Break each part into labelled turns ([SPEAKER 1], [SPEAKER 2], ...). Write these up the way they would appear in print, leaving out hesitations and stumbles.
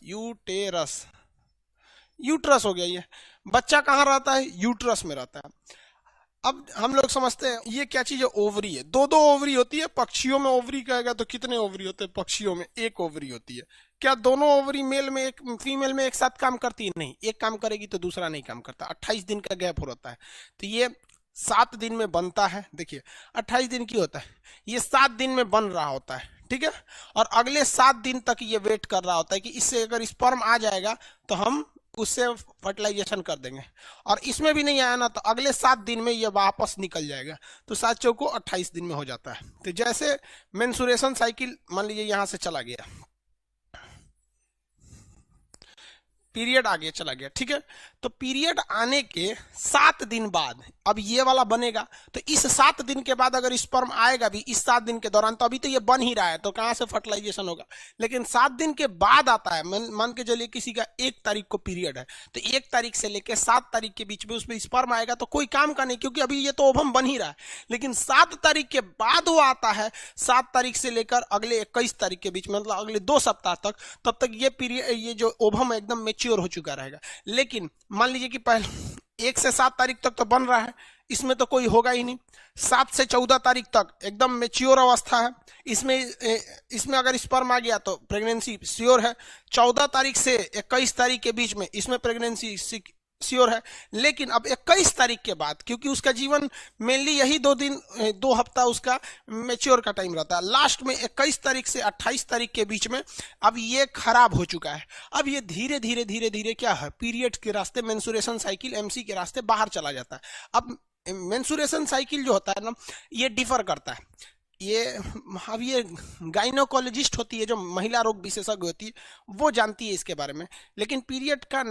[SPEAKER 1] Uterus, uterus हो गया। ये बच्चा कहाँ रहता है? यूट्रस में रहता है। अब हम लोग समझते हैं ये क्या चीज है? ओवरी है। दो दो ओवरी होती है। पक्षियों में ओवरी कहेगा तो कितने ओवरी होते हैं? पक्षियों में एक ओवरी होती है। क्या दोनों ओवरी मेल में एक फीमेल में एक साथ काम करती है? नहीं, एक काम करेगी तो दूसरा नहीं काम करता। 28 दिन का गैप होता है। तो ये 7 दिन में बनता है। देखिए 28 दिन की होता है, ये 7 दिन में बन रहा होता है, ठीक है। और अगले 7 दिन तक ये वेट कर रहा होता है कि इससे अगर स्पर्म आ जाएगा तो हम उससे फर्टिलाइजेशन कर देंगे, और इसमें भी नहीं आया ना तो अगले 7 दिन में ये वापस निकल जाएगा। तो 7 चौको 28 दिन में हो जाता है। तो जैसे मेंसुरेशन साइकिल मान लीजिए यहां से चला गया, पीरियड आगे चला गया, ठीक है। तो पीरियड आने के 7 दिन बाद अब ये वाला बनेगा। तो इस 7 दिन के बाद अगर स्पर्म आएगा भी इस 7 दिन के दौरान, तो अभी तो ये बन ही रहा है, तो कहां से फर्टिलाइजेशन होगा? लेकिन 7 दिन के बाद आता है। मान के चलिए किसी का 1 तारीख को पीरियड है, तो 1 तारीख से लेकर 7 तारीख के बीच में उसमें स्पर्म आएगा तो कोई काम का नहीं, क्योंकि अभी ये तो ओवम बन ही रहा है। लेकिन 7 तारीख के बाद वो आता है, 7 तारीख से लेकर अगले 21 तारीख के बीच में, मतलब अगले 2 सप्ताह तक, तब तक ये पीरियड, ये जो ओवम है एकदम मेच्योर हो चुका रहेगा। लेकिन मान लीजिए कि पहले 1 से 7 तारीख तक तो बन रहा है, इसमें तो कोई होगा ही नहीं। 7 से 14 तारीख तक एकदम मेच्योर अवस्था है, इसमें अगर स्पर्म आ गया तो प्रेगनेंसी श्योर है। 14 तारीख से 21 तारीख के बीच में इसमें प्रेगनेंसी श्योर है। लेकिन अब 21 तारीख के बाद, क्योंकि उसका जीवन मेनली यही 2 हफ्ता उसका मेच्योर का टाइम रहता है, लास्ट में 21 तारीख से 28 तारीख के बीच में अब ये खराब हो चुका है। अब ये धीरे धीरे धीरे धीरे क्या है, पीरियड के रास्ते, मेंसुरेशन साइकिल एमसी के रास्ते बाहर चला जाता है। अब मेंसुरेशन साइकिल जो होता है ना, ये डिफर करता है। ये अब ये गाइनोकोलॉजिस्ट होती है, जो महिला रोग विशेषज्ञ होती है, वो जानती है इसके बारे में। लेकिन पीरियड का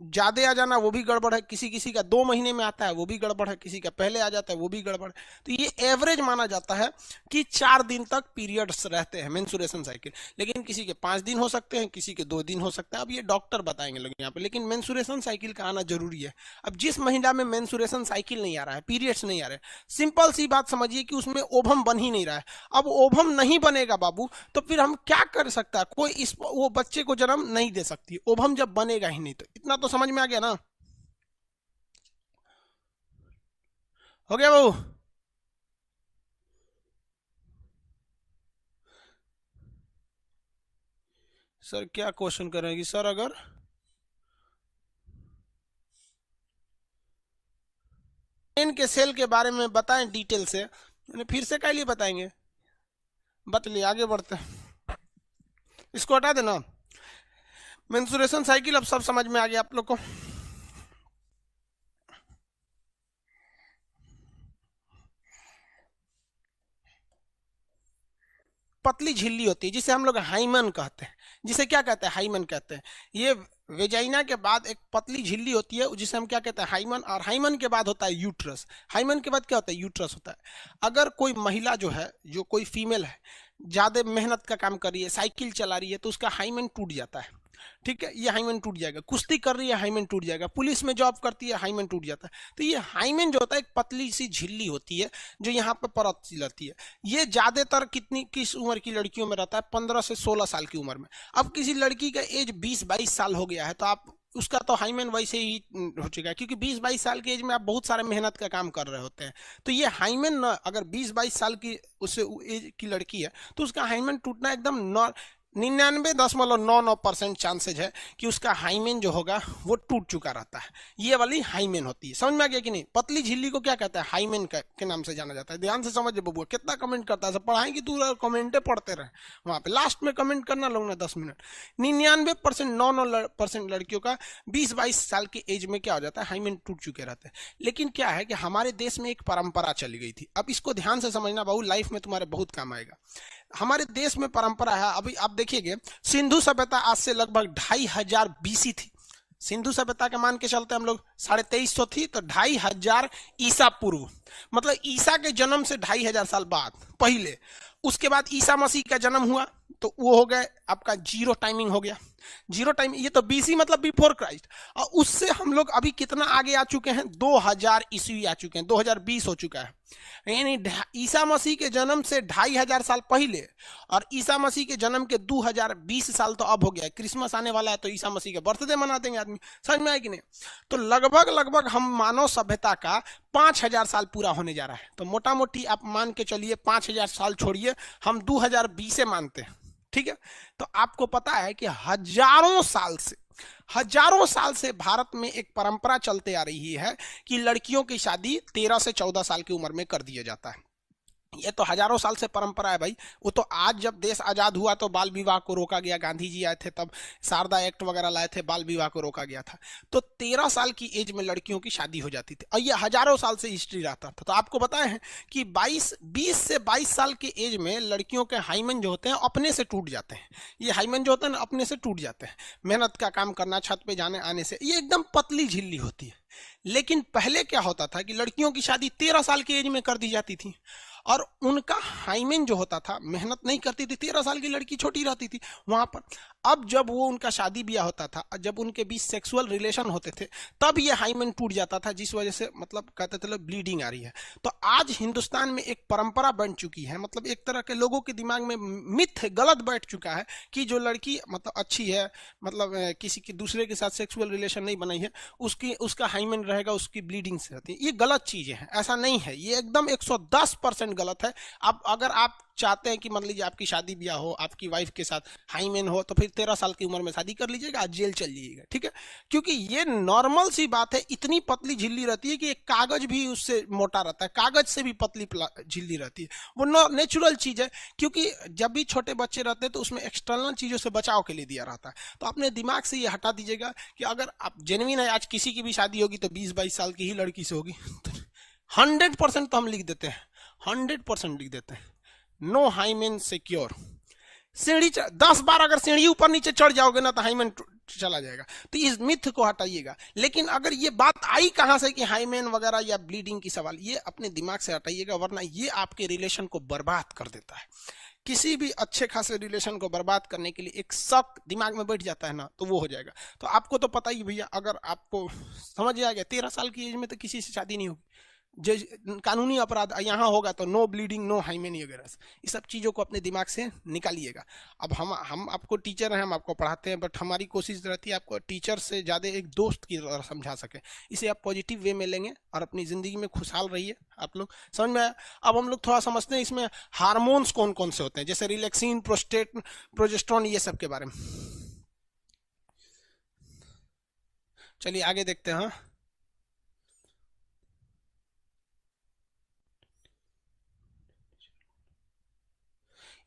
[SPEAKER 1] ज्यादा आ जाना वो भी गड़बड़ है, किसी किसी का 2 महीने में आता है वो भी गड़बड़ है, किसी का पहले आ जाता है वो भी गड़बड़ है। तो ये एवरेज माना जाता है कि 4 दिन तक पीरियड्स रहते हैं मेंसुरेशन साइकिल। लेकिन किसी के 5 दिन हो सकते हैं, किसी के 2 दिन हो सकता है। अब ये डॉक्टर बताएंगे लोग यहाँ पे। लेकिन मेंसुरेशन साइकिल का आना जरूरी है। अब जिस महिला में मेंसुरेशन साइकिल नहीं आ रहा है, पीरियड्स नहीं आ रहे, सिंपल सी बात समझिए कि उसमें ओवम बन ही नहीं रहा है। अब ओवम नहीं बनेगा बाबू, तो फिर हम क्या कर सकता है? कोई वो बच्चे को जन्म नहीं दे सकती, ओवम जब बनेगा ही नहीं। तो इतना तो समझ में आ गया ना? हो गया बाबू? सर क्या क्वेश्चन करेंगे सर? अगर इनके सेल के बारे में बताएं डिटेल से, फिर से क्या लिए बताएंगे? बतलिए, आगे बढ़ते हैं। इसको हटा देना। मेंसुरेशन साइकिल अब सब समझ में आ गया आप लोग को। पतली झिल्ली होती है जिसे हम लोग हाइमन कहते हैं। जिसे क्या कहते हैं? हाइमन कहते हैं। ये वेजाइना के बाद एक पतली झिल्ली होती है जिसे हम क्या कहते हैं? हाइमन। और हाइमन के बाद होता है यूट्रस। हाइमन के बाद क्या होता है? यूट्रस होता है। अगर कोई महिला जो है, जो कोई फीमेल है, ज्यादा मेहनत का काम कर रही है, साइकिल चला रही है, तो उसका हाइमन टूट जाता है, ठीक है। ये हाइमन टूट जाएगा। कुश्ती कर रही है, हाइमन टूट जाएगा। पुलिस में जॉब करती है, हाइमन टूट जाता है। तो ये हाइमन जो होता है एक पतली सी झिल्ली होती है जो यहाँ पे परत सी रहती है। ये ज्यादातर किस उम्र की लड़कियों में रहता है? 15 से 16 साल की उम्र में। अब किसी लड़की का एज 20-22 साल हो गया है तो आप उसका तो हाइमन वैसे ही हो चुका है, क्योंकि 20-22 साल की एज में आप बहुत सारे मेहनत का काम कर रहे होते हैं। तो ये हाइमन ना, अगर 20-22 साल की उससे एज की लड़की है तो उसका हाइमन टूटना एकदम 99.99% चांसेज है कि उसका हाइमेन जो होगा वो टूट चुका रहता है। ये वाली हाइमेन होती है। समझ में आ गया कि नहीं? पतली झिल्ली को क्या कहता है? हाइमेन के नाम से जाना जाता है। ध्यान से समझ बबुआ। कितना कमेंट करता है? सब पढ़ाएं कि तू कमेंटे पढ़ते रहे, वहां पे लास्ट में कमेंट करना लोग ने 10 मिनट। 99% लड़कियों का 20-22 साल की एज में क्या हो जाता है? हाइमेन टूट चुके रहते हैं। लेकिन क्या है कि हमारे देश में एक परंपरा चली गई थी। अब इसको ध्यान से समझना बाबू, लाइफ में तुम्हारे बहुत काम आएगा। हमारे देश में परंपरा है, अभी आप देखिएगा, सिंधु सभ्यता आज से लगभग 2500 बीसी थी। सिंधु सभ्यता के मान के चलते हम लोग 2350 थी, तो 2500 ईसा पूर्व, मतलब ईसा के जन्म से 2500 साल बाद पहले। उसके बाद ईसा मसीह का जन्म हुआ तो वो हो गए आपका जीरो टाइमिंग हो गया। जीरो टाइम, ये तो बीसी मतलब बिफोर क्राइस्ट। और उससे हम लोग अभी कितना आगे आ चुके हैं, 2000 ईस्वी आ चुके हैं, 2020 हो चुका है। यानी ईसा मसीह के जन्म से 2500 साल पहले और ईसा मसीह के जन्म के 2020 साल तो अब हो गया है। क्रिसमस आने वाला है तो ईसा मसीह के बर्थडे मना देंगे आदमी, समझ में आए कि नहीं। तो लगभग लगभग हम मानव सभ्यता का 5000 साल पूरा होने जा रहा है। तो मोटा मोटी आप मान के चलिए 5000 साल छोड़िए, हम 2020 मानते हैं, ठीक है। तो आपको पता है कि हजारों साल से भारत में एक परंपरा चलते आ रही है कि लड़कियों की शादी 13 से 14 साल की उम्र में कर दिया जाता है। ये तो हजारों साल से परंपरा है भाई। वो तो आज जब देश आजाद हुआ तो बाल विवाह को रोका गया, गांधी जी आए थे तब शारदा एक्ट वगैरह लाए थे, बाल विवाह को रोका गया था। तो 13 साल की एज में लड़कियों की शादी हो जाती थी और ये हजारों साल से हिस्ट्री रहता था। तो आपको बताए हैं कि 20 से 22 साल की एज में लड़कियों के हाइमन जो होते हैं अपने से टूट जाते हैं। ये हाइमन जो होते हैं ना अपने से टूट जाते हैं, मेहनत का काम करना, छत पे जाने आने से, ये एकदम पतली झिल्ली होती है। लेकिन पहले क्या होता था कि लड़कियों की शादी 13 साल की एज में कर दी जाती थी और उनका हाइमेन जो होता था, मेहनत नहीं करती थी, 13 साल की लड़की छोटी रहती थी वहां पर। अब जब वो उनका शादी ब्याह होता था, जब उनके बीच सेक्सुअल रिलेशन होते थे, तब ये हाइमेन टूट जाता था, जिस वजह से मतलब कहते थे ब्लीडिंग आ रही है। तो आज हिंदुस्तान में एक परंपरा बन चुकी है, मतलब एक तरह के लोगों के दिमाग में मिथ गलत बैठ चुका है कि जो लड़की मतलब अच्छी है, मतलब किसी की दूसरे के साथ सेक्सुअल रिलेशन नहीं बनाई है, उसका हाइमेन रहेगा, उसकी ब्लीडिंग से रहती है। ये गलत चीजें हैं, ऐसा नहीं है, ये एकदम 110% गलत है। अब अगर आप चाहते हैं कि मान लीजिए आपकी शादी ब्याह हो, आपकी वाइफ के साथ हाइमेन हो, तो फिर 13 साल की उम्र में शादी कर लीजिएगा, जेल चल जाइएगा, ठीक है। क्योंकि ये नॉर्मल सी बात है, इतनी पतली झिल्ली रहती है कि एक कागज भी उससे मोटा रहता है, कागज से भी पतली झिल्ली रहती है। वो नेचुरल चीज है, क्योंकि जब भी छोटे बच्चे रहते हैं तो उसमें एक्सटर्नल चीजों से बचाव के लिए दिया रहता है। तो अपने दिमाग से ये हटा दीजिएगा कि अगर आप जेन्युइन है, आज किसी की भी शादी होगी तो 20-22 साल की ही लड़की से होगी। 100% तो हम लिख देते हैं, 100% लिख देते हैं, नो हाइमेन सिक्योर। सीढ़ी 10 बार अगर सीढ़ी ऊपर नीचे चढ़ जाओगे ना तो हाइमेन चला जाएगा। तो इस मिथ को हटाइएगा। लेकिन अगर ये बात आई कहां से कि हाइमेन वगैरह या ब्लीडिंग की सवाल, ये अपने दिमाग से हटाइएगा, वरना ये आपके रिलेशन को बर्बाद कर देता है। किसी भी अच्छे खासे रिलेशन को बर्बाद करने के लिए एक शक दिमाग में बैठ जाता है ना, तो वो हो जाएगा। तो आपको तो पता ही भैया, अगर आपको समझ आ गया 13 साल की एज में तो किसी से शादी नहीं होगी, जो कानूनी अपराध यहाँ होगा तो नो ब्लीडिंग, नो हाइमेन वगैरह, ये सब चीज़ों को अपने दिमाग से निकालिएगा। अब हम आपको टीचर हैं, हम आपको पढ़ाते हैं, बट हमारी कोशिश रहती है आपको टीचर से ज़्यादा एक दोस्त की तरह समझा सके। इसे आप पॉजिटिव वे में लेंगे और अपनी ज़िंदगी में खुशहाल रहिए। आप लोग समझ में आया। अब हम लोग थोड़ा समझते हैं इसमें हार्मोन्स कौन कौन से होते हैं, जैसे रिलैक्सिन, प्रोजेस्टेरोन, ये सब के बारे में। चलिए आगे देखते हैं।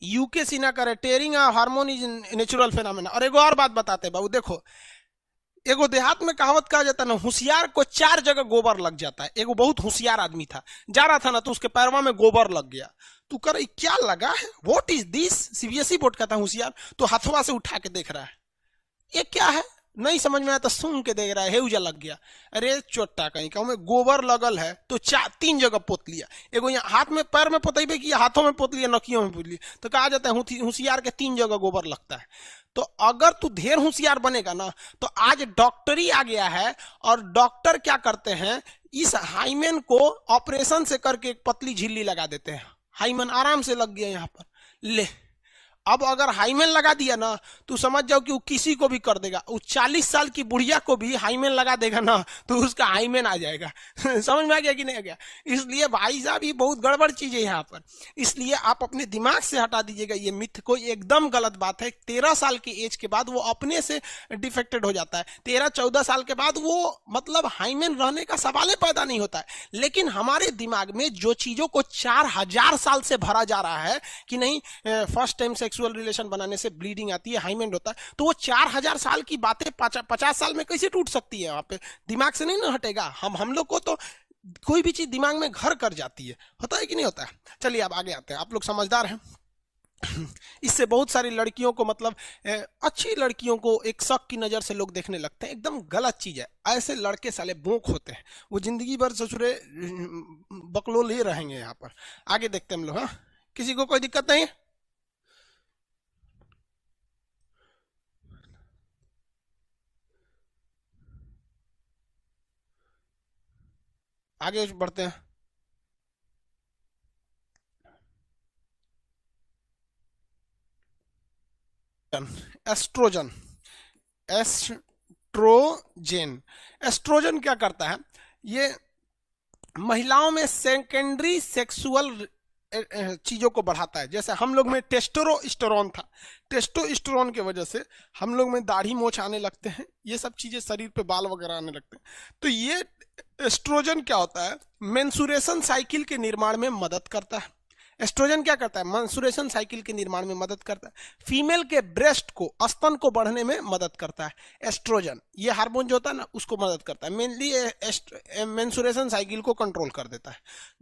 [SPEAKER 1] यूके सिन्हा करे टेयरिंग हार्मोन इज नेचुरल फेनोमेना। और एगो और बात बताते हैं बाबू, देखो एगो देहात में कहावत कहा जाता है ना, होशियार को 4 जगह गोबर लग जाता है। एगो बहुत होशियार आदमी था, जा रहा था ना तो उसके पैरवा में गोबर लग गया। तू कर क्या लगा है, what is this, CBSE board का था होशियार, तो हथवा से उठा के देख रहा है, ये क्या है, नहीं समझ में आया तो सूंघ के देख रहा है, हेउजा लग गया। अरे चोट्टा कहीं का में गोबर लगल है तो 3 जगह पोत लिया। एगो यहाँ हाथ में पैर में पोतेबे कि हाथों में पोत लिया, नकियों में पोत लिया। तो कहा जाता है होशियार के 3 जगह गोबर लगता है। तो अगर तू ढेर होशियार बनेगा ना, तो आज डॉक्टरी आ गया है और डॉक्टर क्या करते हैं, इस हाइमेन को ऑपरेशन से करके एक पतली झिल्ली लगा देते हैं। हाइमेन आराम से लग गया यहाँ पर, ले। अब अगर हाइमेन लगा दिया ना तो समझ जाओ कि वो किसी को भी कर देगा। वो 40 साल की बुढ़िया को भी हाइमेन लगा देगा ना तो उसका हाइमेन आ जाएगा। समझ में आ गया कि नहीं आ गया। इसलिए भाई साहब ये बहुत गड़बड़ चीज है यहाँ पर, इसलिए आप अपने दिमाग से हटा दीजिएगा ये मिथ को। एकदम गलत बात है। 13 साल की एज के बाद वो अपने से डिफेक्टेड हो जाता है। 13-14 साल के बाद वो मतलब हाइमेन रहने का सवाल ही पैदा नहीं होता है। लेकिन हमारे दिमाग में जो चीजों को 4000 साल से भरा जा रहा है कि नहीं फर्स्ट टाइम सेक्सुअल रिलेशन बनाने से ब्लीडिंग आती है, हाइमेन होता है, तो वो 4000 साल की बातें 50 साल में कैसे टूट सकती है। वहां पे दिमाग से नहीं ना हटेगा। हम लोग को तो कोई भी चीज दिमाग में घर कर जाती है, होता है कि नहीं होता है। चलिए अब आगे आते हैं, आप लोग समझदार हैं। इससे बहुत सारी लड़कियों को मतलब अच्छी लड़कियों को एक शक की नजर से लोग देखने लगते हैं। एकदम गलत चीज है। ऐसे लड़के साले बोक होते हैं, वो जिंदगी भर ससुरे बकलो ले रहेंगे। यहाँ पर आगे देखते हैं हम लोग। हाँ, किसी को कोई दिक्कत नहीं है। आगे बढ़ते हैं। एस्ट्रोजन, एस्ट्रोजन, एस्ट्रोजन क्या करता है, ये महिलाओं में सेकेंडरी सेक्सुअल चीजों को बढ़ाता है। जैसे हम लोग में टेस्टोस्टेरोन था, टेस्टोस्टेरोन की वजह से हम लोग में दाढ़ी मोछ आने लगते हैं, ये सब चीजें शरीर पे बाल वगैरह आने लगते हैं। तो ये एस्ट्रोजन क्या होता है, मेंसुरेशन साइकिल के निर्माण में मदद करता है। एस्ट्रोजन क्या करता है, मेंसुरेशन साइकिल के निर्माण में मदद करता है। फीमेल के ब्रेस्ट को, स्तन को बढ़ने में मदद करता है एस्ट्रोजन। ये हार्मोन जो होता है ना, उसको मदद करता है, मेनली मेंसुरेशन साइकिल को कंट्रोल कर देता है।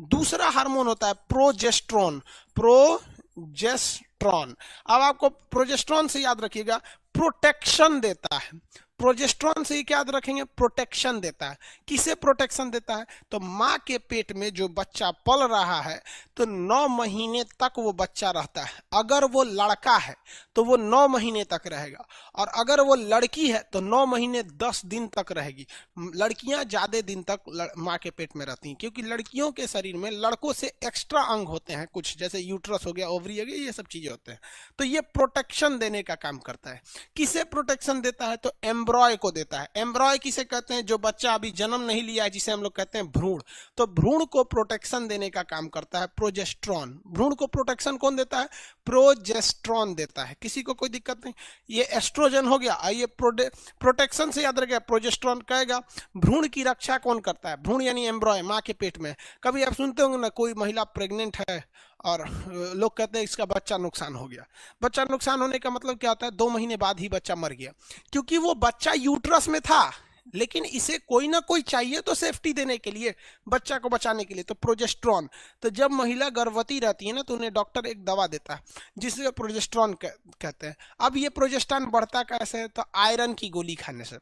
[SPEAKER 1] दूसरा हार्मोन होता है प्रोजेस्ट्रॉन, प्रोजेस्ट्रॉन। अब आपको प्रोजेस्ट्रॉन से याद रखिएगा, प्रोटेक्शन देता है। प्रोजेस्ट्रॉन से क्या याद रखेंगे, प्रोटेक्शन देता है। किसे प्रोटेक्शन देता है, तो माँ के पेट में जो बच्चा पल रहा है तो 9 महीने तक वो बच्चा रहता है। अगर वो लड़का है तो वो 9 महीने तक रहेगा, और अगर वो लड़की है तो 9 महीने 10 दिन तक रहेगी। लड़कियां ज्यादा दिन तक माँ के पेट में रहती हैं, क्योंकि लड़कियों के शरीर में लड़कों से एक्स्ट्रा अंग होते हैं कुछ, जैसे यूट्रस हो गया, ओवरी हो गया, ये सब चीजें होते हैं। तो ये प्रोटेक्शन देने का काम करता है। किसे प्रोटेक्शन देता है, तो एम्ब्रॉय को देता है। एम्ब्रॉय किसे कहते हैं, जो बच्चा अभी जन्म नहीं लिया है, जिसे हम लोग कहते हैं भ्रूण। तो भ्रूण को प्रोटेक्शन देने का काम करता है प्रोजेस्ट्रॉन। भ्रूण को प्रोटेक्शन कौन देता है, प्रोजेस्ट्रॉन देता है। किसी को कोई दिक्कत नहीं। ये एस्ट्रोजन हो गया, ये प्रोटेक्शन से याद रखेगा, प्रोजेस्ट्रॉन कहेगा। भ्रूण की रक्षा कौन करता है, भ्रूण यानी एम्ब्रॉय, माँ के पेट में। कभी आप सुनते होंगे ना, कोई महिला प्रेग्नेंट है और लोग कहते हैं इसका बच्चा नुकसान हो गया। बच्चा नुकसान होने का मतलब क्या होता है, 2 महीने बाद ही बच्चा मर गया, क्योंकि वो बच्चा यूट्रस में था, लेकिन इसे कोई ना कोई चाहिए तो सेफ्टी देने के लिए, बच्चा को बचाने के लिए, तो प्रोजेस्ट्रॉन। तो जब महिला गर्भवती रहती है ना, तो उन्हें डॉक्टर एक दवा देता है जिसे प्रोजेस्ट्रॉन कहते हैं। अब ये प्रोजेस्ट्रॉन बढ़ता कैसे है, तो आयरन की गोली खाने से।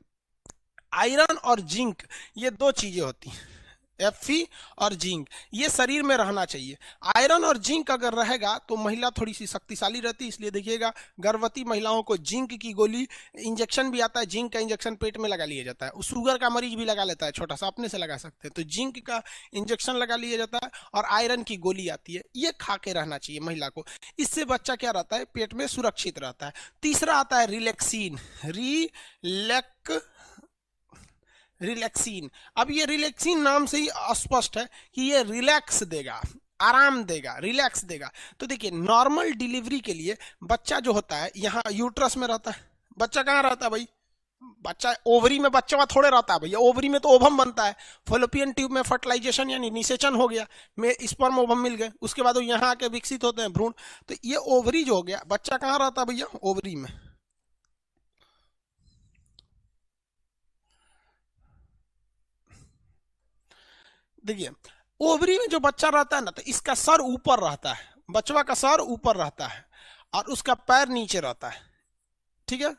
[SPEAKER 1] आयरन और जिंक, ये 2 चीजें होती हैं, Fe और जिंक, ये शरीर में रहना चाहिए। आयरन और जिंक अगर रहेगा तो महिला थोड़ी सी शक्तिशाली रहती है। इसलिए देखिएगा, गर्भवती महिलाओं को जिंक की गोली, इंजेक्शन भी आता है, जिंक का इंजेक्शन पेट में लगा लिया जाता है। शुगर का मरीज भी लगा लेता है, छोटा सा अपने से लगा सकते हैं। तो जिंक का इंजेक्शन लगा लिया जाता है और आयरन की गोली आती है, ये खा के रहना चाहिए महिला को। इससे बच्चा क्या रहता है, पेट में सुरक्षित रहता है। तीसरा आता है रिलैक्सिन, रिलैक्सिन। अब ये रिलैक्सिन नाम से ही स्पष्ट है कि ये रिलैक्स देगा, आराम देगा, रिलैक्स देगा। तो देखिए, नॉर्मल डिलीवरी के लिए बच्चा जो होता है यहाँ यूट्रस में रहता है। बच्चा कहाँ रहता है भाई, बच्चा ओवरी में बच्चा थोड़े रहता है भैया। ओवरी में तो ओवम बनता है, फॉलोपियन ट्यूब में फर्टिलाइजेशन यानी निषेचन हो गया, में स्पर्म ओवम मिल गए, उसके बाद वो यहाँ आके विकसित होते हैं भ्रूण। तो ये ओवरी जो हो गया, बच्चा कहाँ रहता है भैया, ओवरी में। देखिए, ओवरी में जो बच्चा रहता है ना, तो इसका सर ऊपर रहता है, बचवा का सर ऊपर रहता है और उसका पैर नीचे रहता है, ठीक है।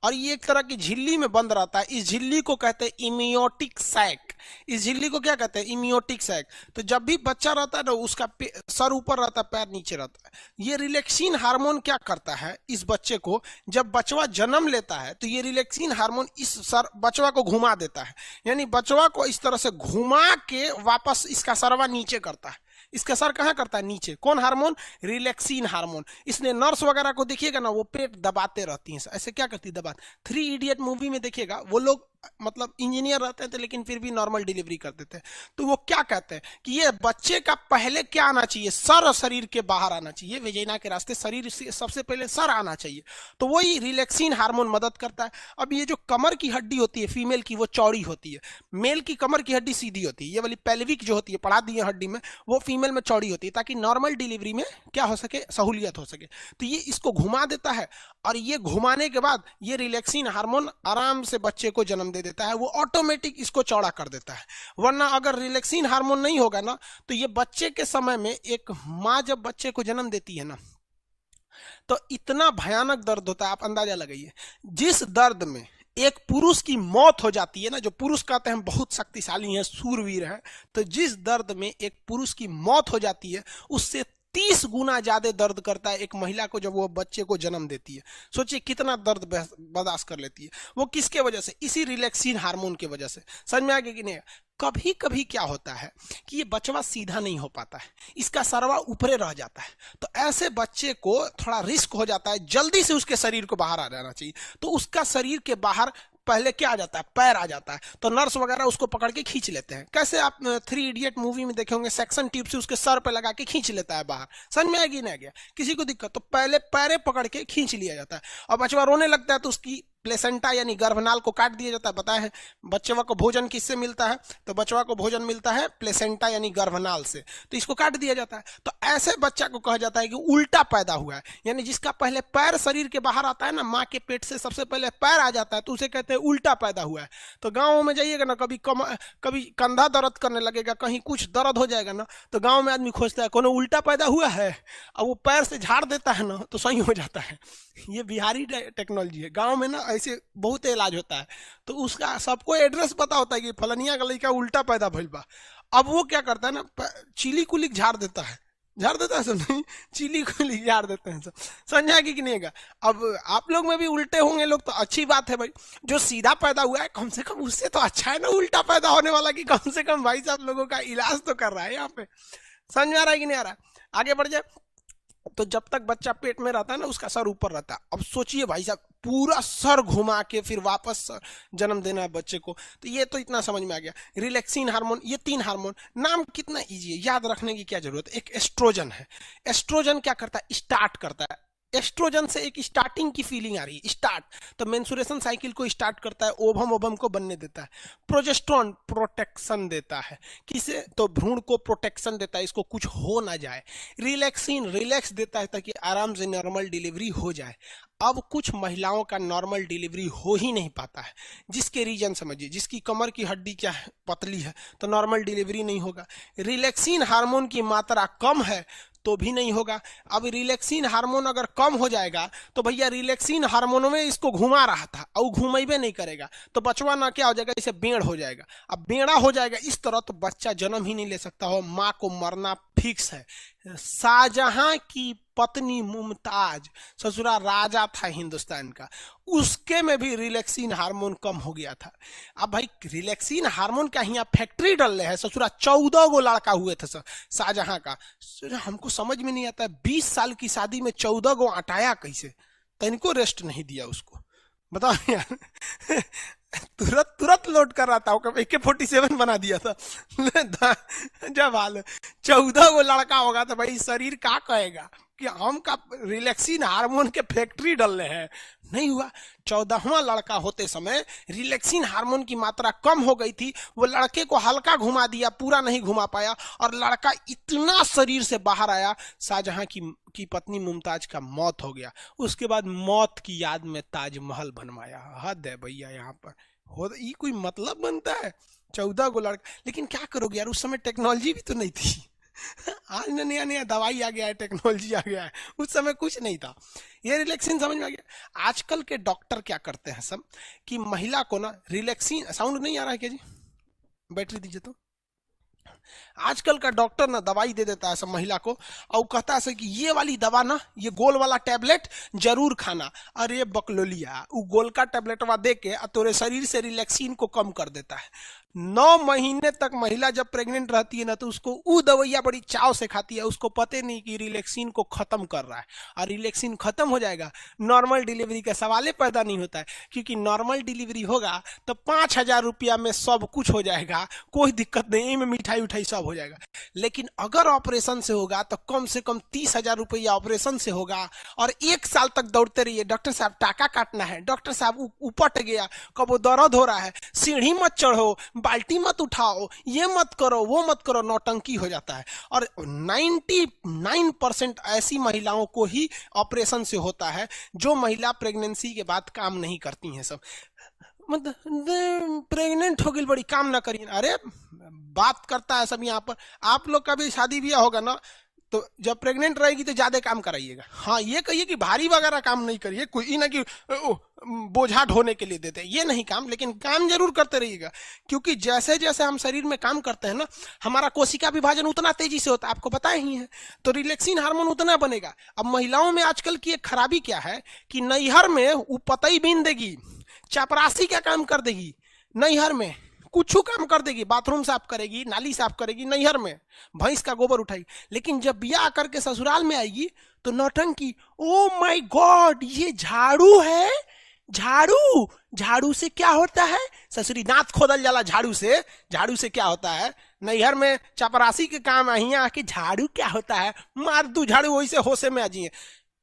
[SPEAKER 1] और ये एक तरह की झिल्ली में बंद रहता है। इस झिल्ली को कहते हैं इमियोटिक सैक। इस झिल्ली को क्या कहते हैं, इमियोटिक सैक। तो जब भी बच्चा रहता है ना, उसका सर ऊपर रहता है, पैर नीचे रहता है। ये रिलैक्सिन हार्मोन क्या करता है, इस बच्चे को, जब बचवा जन्म लेता है तो ये रिलैक्सिन हार्मोन इस बचवा को घुमा देता है, यानी बचवा को इस तरह से घुमा के वापस इसका सरवा नीचे करता है। इसका सर कहाँ करता है, नीचे। कौन हार्मोन, रिलैक्सिन हार्मोन। इसने नर्स वगैरह को देखिएगा ना, वो पेट दबाते रहती हैं, ऐसे क्या करती है, दबाते। 3 इडियट मूवी में देखिएगा, वो लोग मतलब इंजीनियर रहते थे लेकिन फिर भी नॉर्मल डिलीवरी करते थे। तो वो क्या कहते हैं कि ये बच्चे का पहले क्या आना चाहिए, सर शरीर के बाहर आना चाहिए, वेजिना के रास्ते शरीर से सबसे पहले सर आना चाहिए। तो वही रिलैक्सिन हार्मोन मदद करता है। अब ये जो कमर की हड्डी होती है फीमेल की, वो चौड़ी होती है, मेल की कमर की हड्डी सीधी होती है। ये वाली पेल्विक जो होती है, पढ़ा दी है हड्डी में, वो फीमेल में चौड़ी होती है, ताकि नॉर्मल डिलीवरी में क्या हो सके, सहूलियत हो सके। तो ये इसको घुमा देता है, और ये घुमाने के बाद ये रिलैक्सिन हार्मोन आराम से बच्चे को जन्म दे देता है, वो ऑटोमेटिक इसको चौड़ा कर देता है। वरना अगर रिलैक्सिन हार्मोन नहीं होगा ना, तो ये बच्चे के समय में, एक माँ जब बच्चे को जन्म देती है ना, तो इतना भयानक दर्द होता है, आप अंदाजा लगाइए। जिस दर्द में एक पुरुष की मौत हो जाती है ना, जो पुरुष कहते हैं बहुत शक्तिशाली है, सूरवीर है, तो जिस दर्द में एक पुरुष की मौत हो जाती है, उससे 30 गुना ज्यादा दर्द करता है एक महिला को जब वो बच्चे को जन्म देती है। सोचिए कितना दर्द बर्दाश्त कर लेती है वो, किसके वजह से? इसी रिलैक्सिन हार्मोन की वजह से। समझ में आ गया कि नहीं? कभी कभी क्या होता है कि ये बचवा सीधा नहीं हो पाता है, इसका सरवा ऊपरे रह जाता है, तो ऐसे बच्चे को थोड़ा रिस्क हो जाता है, जल्दी से उसके शरीर को बाहर आ जाना चाहिए। तो उसका शरीर के बाहर पहले क्या आ जाता है? पैर आ जाता है। तो नर्स वगैरह उसको पकड़ के खींच लेते हैं। कैसे आप 3 इडियट मूवी में देखे होंगे, सेक्शन ट्यूब से उसके सर पे लगा के खींच लेता है बाहर। समझ में आएगी ना? गया किसी को दिक्कत तो पहले पैरे पकड़ के खींच लिया जाता है, और बचवा रोने लगता है तो उसकी प्लेसेंटा यानी गर्भनाल को काट दिया जाता है। बताए हैं बच्चवा को भोजन किससे मिलता है? तो बचवा को भोजन मिलता है प्लेसेंटा यानी गर्भनाल से, तो इसको काट दिया जाता है। तो ऐसे बच्चा को कहा जाता है कि उल्टा पैदा हुआ है, यानी जिसका पहले पैर शरीर के बाहर आता है ना, माँ के पेट से सबसे पहले पैर आ जाता है, तो उसे कहते हैं उल्टा पैदा हुआ है। तो गाँव में जाइएगा ना, कभी कंधा दर्द करने लगेगा, कहीं कुछ दर्द हो जाएगा ना, तो गाँव में आदमी खोजता है कौन उल्टा पैदा हुआ है, अब वो पैर से झाड़ देता है ना तो सही हो जाता है। ये बिहारी टेक्नोलॉजी है। गांव में ना ऐसे बहुत इलाज होता है, तो उसका सबको एड्रेस पता होता है कि फलनिया का लड़का उल्टा पैदा भइल बा। अब वो क्या करता है ना, चिली कुलिक झाड़ देता है सब नहीं, चिली कुलिक झाड़ देते हैं सब। समझा कि नहीं? अब आप लोग में भी उल्टे होंगे लोग तो अच्छी बात है भाई, जो सीधा पैदा हुआ है कम से कम उससे तो अच्छा है ना उल्टा पैदा होने वाला, कि कम से कम भाई साहब लोगों का इलाज तो कर रहा है यहाँ पे। समझ में आ रहा है कि नहीं आ रहा है? आगे बढ़ जाए। तो जब तक बच्चा पेट में रहता है ना, उसका सर ऊपर रहता है। अब सोचिए भाई साहब, पूरा सर घुमा के फिर वापस जन्म देना है बच्चे को, तो ये तो इतना समझ में आ गया। रिलैक्सिन हार्मोन, ये 3 हार्मोन, नाम कितना इजी है, याद रखने की क्या जरूरत है। एक एस्ट्रोजन है। एस्ट्रोजन क्या करता है? स्टार्ट करता है। एस्ट्रोजन से एक स्टार्टिंग की फीलिंग आ रही है, स्टार्ट, तो मेंसुरेशन साइकिल को स्टार्ट करता है, ओवम को बनने देता है। प्रोजेस्टेरोन प्रोटेक्शन देता है, किसे? तो भ्रूण को प्रोटेक्शन देता है, इसको कुछ हो ना जाए। रिलैक्सिन रिलैक्स देता है ताकि आराम से नॉर्मल डिलीवरी हो जाए। अब कुछ महिलाओं का नॉर्मल डिलीवरी हो ही नहीं पाता है, जिसके रीजन समझिए, जिसकी कमर की हड्डी क्या है, पतली है, तो नॉर्मल डिलीवरी नहीं होगा। रिलैक्सिन हार्मोन की मात्रा कम है तो भी नहीं होगा। अब रिलैक्सिन हार्मोन अगर कम हो जाएगा तो भैया रिलैक्सिन हार्मोन में इसको घुमा रहा था और घुमेबे नहीं करेगा, तो बचवा ना क्या हो जाएगा, इसे बेड़ हो जाएगा। अब बेड़ा हो जाएगा इस तरह तो बच्चा जन्म ही नहीं ले सकता हो, माँ को मरना फिक्स है। शाहजहां की पत्नी मुमताज, ससुरा राजा था हिंदुस्तान का, उसके में भी रिलैक्सिन हार्मोन कम हो गया था। अब भाई रिलैक्सिन हार्मोन का यहाँ फैक्ट्री डल रहे हैं, ससुरा 14 गो लड़का हुए थे शाहजहां का। हमको समझ में नहीं आता, 20 साल की शादी में 14 गो अटाया कैसे? तनिको रेस्ट नहीं दिया उसको, बताओ यार। तुरंत लोड कर रहा था, AK-47 बना दिया था। जब हाल 14 गो लड़का होगा तो भाई शरीर क्या कहेगा कि हम का रिलैक्सिन हार्मोन के फैक्ट्री डल रहे हैं। नहीं हुआ। 14वां लड़का होते समय रिलैक्सिन हार्मोन की मात्रा कम हो गई थी, वो लड़के को हल्का घुमा दिया, पूरा नहीं घुमा पाया, और लड़का इतना शरीर से बाहर आया, शाहजहां की पत्नी मुमताज का मौत हो गया। उसके बाद मौत की याद में ताजमहल बनवाया। हद है भैया यहाँ पर, हो ये कोई मतलब बनता है? 14 गो लड़का, लेकिन क्या करोगे यार, उस समय टेक्नोलॉजी भी तो नहीं थी। आज नया नया दवाई आ गया है, टेक्नोलॉजी आ गया है, उस समय कुछ नहीं था। ये रिलैक्सिन समझ में आ गया। आजकल के डॉक्टर क्या करते हैं सब कि महिला को ना रिलैक्सिन, साउंड नहीं आ रहा है क्या जी? बैटरी दीजिए तो। आजकल का डॉक्टर ना दवाई दे देता है सब महिला को, और कहता है कि ये वाली दवा ना, ये गोल वाला टैबलेट जरूर खाना। अरे बकलोलिया, वो गोल का टैबलेटवा दे के तोरे शरीर से रिलैक्सिन को कम कर देता है। 9 महीने तक महिला जब प्रेग्नेंट रहती है ना, तो उसको वो दवाइयाँ बड़ी चाव से खाती है, उसको पता नहीं कि रिलैक्सिन को खत्म कर रहा है, और रिलैक्सिन खत्म हो जाएगा, नॉर्मल डिलीवरी का सवाल पैदा नहीं होता है। क्योंकि नॉर्मल डिलीवरी होगा तो 5,000 रुपया में सब कुछ हो जाएगा, कोई दिक्कत नहीं, में मिठाई उठाई सब हो जाएगा। लेकिन अगर ऑपरेशन से होगा तो कम से कम 30,000 रुपया ऑपरेशन से होगा, और 1 साल तक दौड़ते रहिए, डॉक्टर साहब टाका काटना है, डॉक्टर साहब उपट गया, कब वो दर्द हो रहा है, सीढ़ी मत चढ़ो, बाल्टी मत उठाओ, ये मत करो, वो मत करो, नौटंकी हो जाता है। और 99% ऐसी महिलाओं को ही ऑपरेशन से होता है, जो महिला प्रेगनेंसी के बाद काम नहीं करती हैं। सब मतलब प्रेग्नेंट हो गई बड़ी काम ना करिए, अरे बात करता है सब यहाँ पर। आप लोग का भी शादी ब्याह होगा ना, तो जब प्रेग्नेंट रहेगी तो ज्यादा काम कराइएगा। हाँ, ये कहिए कि भारी वगैरह काम नहीं करिए, कोई ना कि बोझा ढोने के लिए देते हैं, ये नहीं काम, लेकिन काम जरूर करते रहिएगा। क्योंकि जैसे जैसे हम शरीर में काम करते हैं ना, हमारा कोशिका विभाजन उतना तेजी से होता है, आपको पता ही है। तो रिलैक्सिन हार्मोन उतना बनेगा। अब महिलाओं में आजकल की एक खराबी क्या है कि नैहर में वो पतई बीन देगी, चपरासी का काम कर देगी, नैहर में कुछ काम कर देगी, बाथरूम साफ करेगी, नाली साफ करेगी, नैहर में भैंस का गोबर उठाएगी, लेकिन जब ब्याह करके ससुराल में आएगी तो नौटंकी। ओ माय गॉड, ये झाड़ू है, झाड़ू, झाड़ू से क्या होता है? ससुरी दांत खोदल जाला झाड़ू से, झाड़ू से क्या होता है? नैहर में चपरासी के काम, अहिया आके झाड़ू क्या होता है? मार दू झाड़ू, वही से होशे में आ जाइए।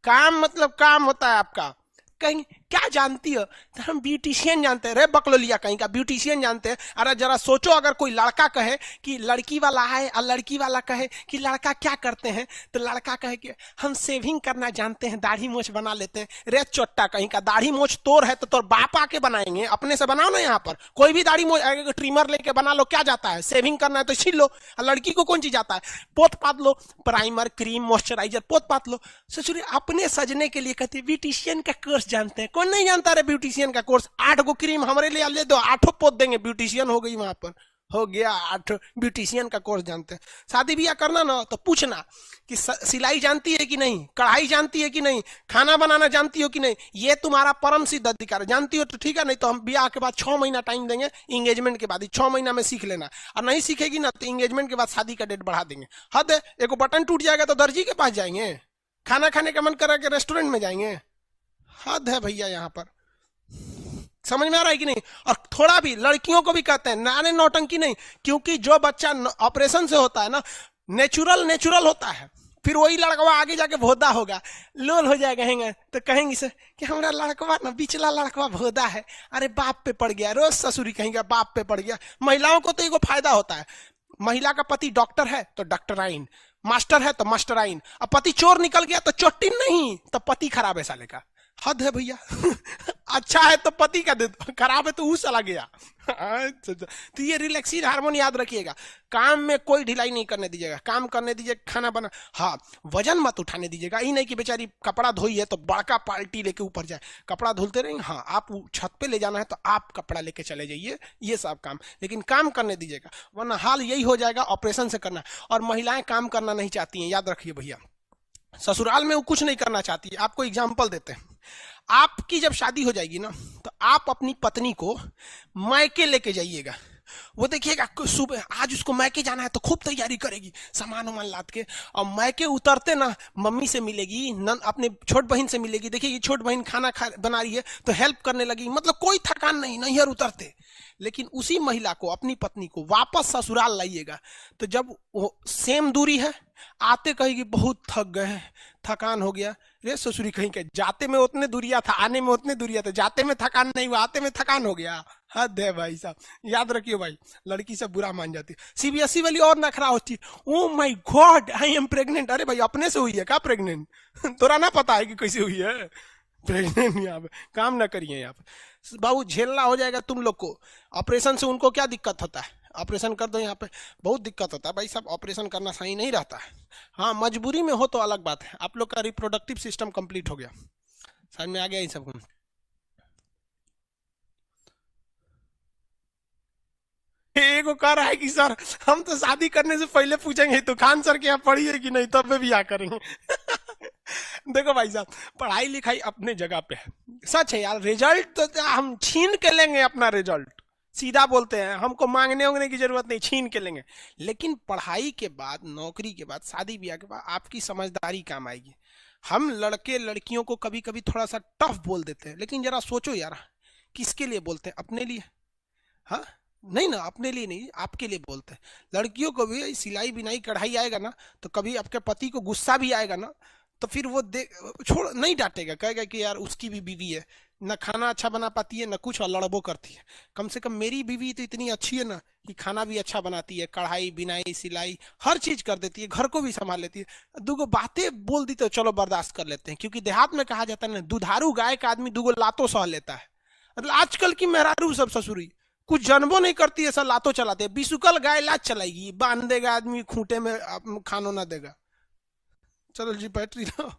[SPEAKER 1] काम मतलब काम होता है आपका। कहीं क्या जानती हो? तो हम ब्यूटिशियन जानते हैं। रे बकलोलिया कहीं का ब्यूटिशियन जानते हैं। अरे जरा सोचो, अगर कोई लड़का कहे कि लड़की वाला है और लड़की वाला कहे कि लड़का क्या करते हैं, तो लड़का कहे कि हम सेविंग करना जानते हैं, दाढ़ी मोछ बना लेते हैं। रे चोट्टा कहीं का, दाढ़ी मोछ तोर है तो तोर बाप आके बनाएंगे, अपने से बनाओ ना। यहाँ पर कोई भी दाढ़ी मोछ ट्रिमर लेके बना लो, क्या जाता है? सेविंग करना है तो छील लो। लड़की को कौन चीज आता है? पोत पात लो, प्राइमर, क्रीम, मॉइस्चराइजर पोत पात लो। ससुरी अपने सजने के लिए कहते ब्यूटिशियन का कोर्स जानते हैं। कौन नहीं जानता रे ब्यूटिशियन का कोर्स? 8 गो क्रीम हमारे लिए ले दो, 8 पोत देंगे, ब्यूटिशियन हो गई। वहां पर हो गया 8 ब्यूटिशियन का कोर्स जानते हैं। शादी ब्याह करना ना तो पूछना कि सिलाई जानती है कि नहीं, कढ़ाई जानती है कि नहीं, खाना बनाना जानती हो कि नहीं। ये तुम्हारा परम सिद्ध अधिकार है। जानती हो तो ठीक है, नहीं तो हम ब्याह के बाद 6 महीना टाइम देंगे, इंगेजमेंट के बाद 6 महीना में सीख लेना। और नहीं सीखेगी ना तो इंगेजमेंट के बाद शादी का डेट बढ़ा देंगे। हद है, एक बटन टूट जाएगा तो दर्जी के पास जाएंगे, खाना खाने का मन करा के रेस्टोरेंट में जाएंगे। हद है भैया, यहाँ पर समझ में आ रहा है कि नहीं? और थोड़ा भी लड़कियों को भी कहते हैं नारे नौटंकी नहीं, क्योंकि जो बच्चा ऑपरेशन से होता है ना, नेचुरल होता है। फिर वही लड़कवा आगे जाके भोदा होगा, लोल हो जाएगा, कहेंगे तो कहेंगे से कि हमारा लड़कवा ना, बिचला लड़कवा भोदा है, अरे बाप पे पड़ गया, रोज ससुरी कहेंगे बाप पे पड़ गया। महिलाओं को तो एगो फायदा होता है, महिला का पति डॉक्टर है तो डॉक्टराइन, मास्टर है तो मास्टराइन। अब पति चोर निकल गया तो चोटिन नहीं, तो पति खराब है साले का। हद है भैया। अच्छा है तो पति का दे दो, खराब है तो वो चला गया। तो ये रिलैक्सिन हार्मोन याद रखिएगा। काम में कोई ढिलाई नहीं करने दीजिएगा, काम करने दीजिए, खाना बना। हाँ, वजन मत उठाने दीजिएगा। ही नहीं कि बेचारी कपड़ा धोई है तो बड़का पार्टी लेके ऊपर जाए, कपड़ा धुलते रहेंगे। हाँ, आप छत पे ले जाना है तो आप कपड़ा लेके चले जाइए, ये सब काम, लेकिन काम करने दीजिएगा, वरना हाल यही हो जाएगा ऑपरेशन से करना। और महिलाएं काम करना नहीं चाहती हैं, याद रखिए भैया। ससुराल में वो कुछ नहीं करना चाहती है। आपको एग्जाम्पल देते हैं, आपकी जब शादी हो जाएगी ना तो आप अपनी पत्नी को मायके लेके जाइएगा। वो देखिएगा सुबह आज उसको मायके जाना है तो खूब तैयारी करेगी, सामान वामान लाद के, और मायके उतरते ना मम्मी से मिलेगी, अपने छोट बहन से मिलेगी। देखिए ये छोट बहन खाना बना रही है तो हेल्प करने लगी, मतलब कोई थकान नहीं, नैहर उतरते। लेकिन उसी महिला को, अपनी पत्नी को वापस ससुराल लाइएगा तो जब वो सेम दूरी है, आते कहेगी बहुत थक गए, थकान हो गया। रे ससुरी कहीं के, जाते में उतने दूरिया था, आने में उतने दूरिया था, जाते में थकान नहीं हुआ, आते में थकान हो गया। हद है भाई साहब, याद रखिए भाई, लड़की सब बुरा मान जाती है। सीबीएसई वाली और नखरा होती है, oh my God I am pregnant. अरे भाई अपने से हुई है क्या प्रेग्नेंट? तोरा ना पता है कि कैसे हुई है प्रेग्नेंट? यहाँ पे काम ना करिए, यहाँ पे बाबू झेलना हो जाएगा तुम लोग को। ऑपरेशन से उनको क्या दिक्कत होता है? ऑपरेशन कर दो, यहाँ पे बहुत दिक्कत होता है भाई साहब, ऑपरेशन करना सही नहीं रहता है। हाँ, मजबूरी में हो तो अलग बात है। आप लोग का रिप्रोडक्टिव सिस्टम कंप्लीट हो गया, समझ में आ गया इन सबको? एगो कह रहा है कि सर हम तो शादी करने से पहले पूछेंगे तो खान सर के यहाँ पढ़ी है कि नहीं, तब में भी आ करेंगे। देखो भाई साहब, पढ़ाई लिखाई अपने जगह पे है, सच है यार। रिजल्ट तो हम छीन के लेंगे, अपना रिजल्ट सीधा बोलते हैं, हमको मांगने उंगने की जरूरत नहीं, छीन के लेंगे। लेकिन पढ़ाई के बाद, नौकरी के बाद, शादी ब्याह के बाद आपकी समझदारी काम आएगी। हम लड़के लड़कियों को कभी कभी थोड़ा सा टफ बोल देते हैं, लेकिन जरा सोचो यार, किसके लिए बोलते हैं? अपने लिए। हाँ नहीं ना, अपने लिए नहीं, आपके लिए बोलते हैं। लड़कियों को भी सिलाई बिनाई कढ़ाई आएगा ना तो कभी आपके पति को गुस्सा भी आएगा ना, तो फिर वो छोड़ नहीं डांटेगा, कहेगा कि यार उसकी भी बीवी है, ना खाना अच्छा बना पाती है ना कुछ, और लड़बो करती है। कम से कम मेरी बीवी तो इतनी अच्छी है ना कि खाना भी अच्छा बनाती है, कढ़ाई बिनाई सिलाई हर चीज कर देती है, घर को भी संभाल लेती है। दूगो बातें बोल दी तो चलो बर्दाश्त कर लेते हैं, क्योंकि देहात में कहा जाता है ना, दुधारू गाय का आदमी दूगो लातों सह लेता है। मतलब आजकल की मेहरारू सब ससुरी कुछ जन्मो नहीं करती है, सब लातों चलाते हैं। बिसुकल गाय लात चलाएगी, बांध देगा आदमी खूंटे में, खानो ना देगा। चलो जी बैटरी लो।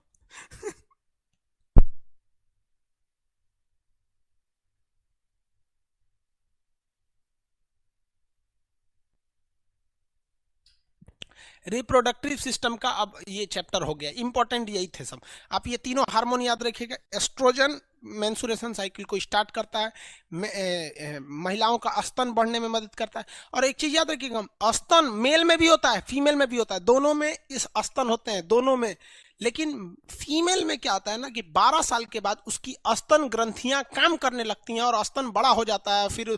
[SPEAKER 1] रिप्रोडक्टिव सिस्टम का अब ये चैप्टर हो गया, इंपॉर्टेंट यही थे सब। आप ये तीनों हार्मोन याद रखिएगा। एस्ट्रोजन मेंसुरेशन साइकिल को स्टार्ट करता है, महिलाओं का स्तन बढ़ने में मदद करता है। और एक चीज याद रखिएगा, स्तन मेल में भी होता है, फीमेल में भी होता है, दोनों में इस स्तन होते हैं, दोनों में। लेकिन फीमेल में क्या होता है ना कि 12 साल के बाद उसकी स्तन ग्रंथियां काम करने लगती हैं और स्तन बड़ा हो जाता है, फिर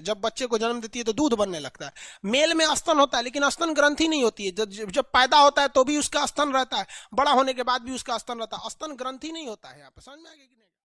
[SPEAKER 1] जब बच्चे को जन्म देती है तो दूध बनने लगता है। मेल में स्तन होता है लेकिन स्तन ग्रंथि नहीं होती है, जब पैदा होता है तो भी उसका स्तन रहता है, बड़ा होने के बाद भी उसका स्तन रहता है, स्तन ग्रंथि नहीं होता है। आप समझ में आ गया कि नहीं?